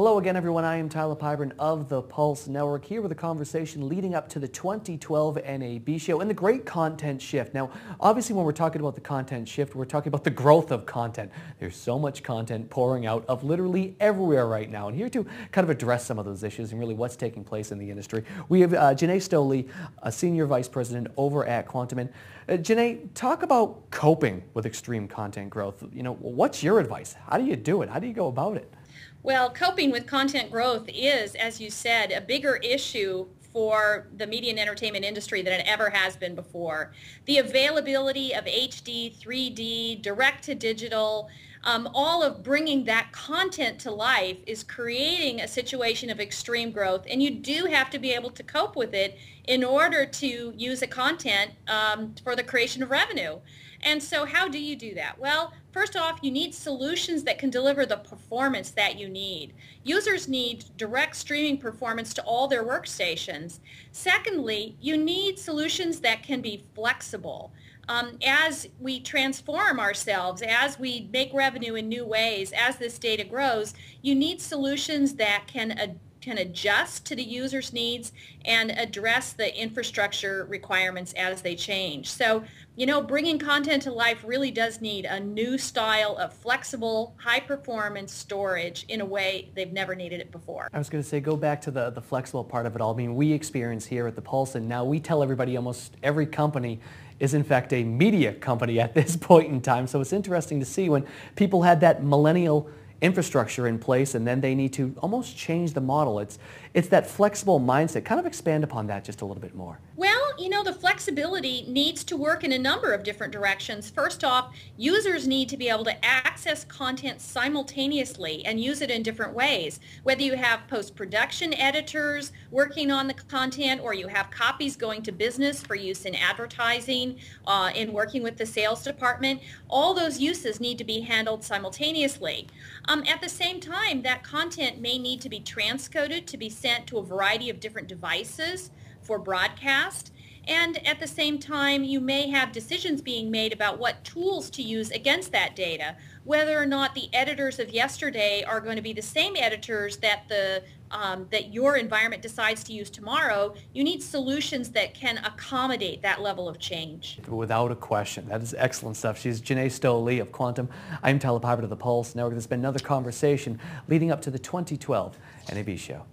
Hello again, everyone. I am Tyler Pyburn of the Pulse Network, here with a conversation leading up to the 2012 NAB show and the great content shift. Now, obviously, when we're talking about the content shift, we're talking about the growth of content. There's so much content pouring out of literally everywhere right now. And here to kind of address some of those issues and really what's taking place in the industry, we have Janae Stow Lee, a Senior Vice President over at Quantum. And Janae, talk about coping with extreme content growth. You know, what's your advice? How do you do it? How do you go about it? Well, coping with content growth is, as you said, a bigger issue for the media and entertainment industry than it ever has been before. The availability of HD, 3D, direct to digital, all of bringing that content to life is creating a situation of extreme growth, and you do have to be able to cope with it in order to use the content for the creation of revenue. And so how do you do that? Well, first off, you need solutions that can deliver the performance that you need. Users need direct streaming performance to all their workstations. Secondly, you need solutions that can be flexible. As we transform ourselves, as we make revenue in new ways, as this data grows, you need solutions that can adjust to the user's needs and address the infrastructure requirements as they change. So, you know, bringing content to life really does need a new style of flexible, high-performance storage in a way they've never needed it before. I was going to say, go back to the flexible part of it all. I mean, we experience here at the Pulse, and now we tell everybody, almost every company is in fact a media company at this point in time. So it's interesting to see when people had that millennial infrastructure in place and then they need to almost change the model. It's that flexible mindset. Kind of expand upon that just a little bit more. Well, you know, the flexibility needs to work in a number of different directions. First off, users need to be able to access content simultaneously and use it in different ways. Whether you have post-production editors working on the content, or you have copies going to business for use in advertising, in working with the sales department, all those uses need to be handled simultaneously. At the same time, that content may need to be transcoded to be sent to a variety of different devices for broadcast. And at the same time, you may have decisions being made about what tools to use against that data, whether or not the editors of yesterday are going to be the same editors that that your environment decides to use tomorrow. You need solutions that can accommodate that level of change. Without a question. That is excellent stuff. She's Janae Stow Lee of Quantum. I'm Tyler Pyburn of the Pulse Network. There's been another conversation leading up to the 2012 NAB show.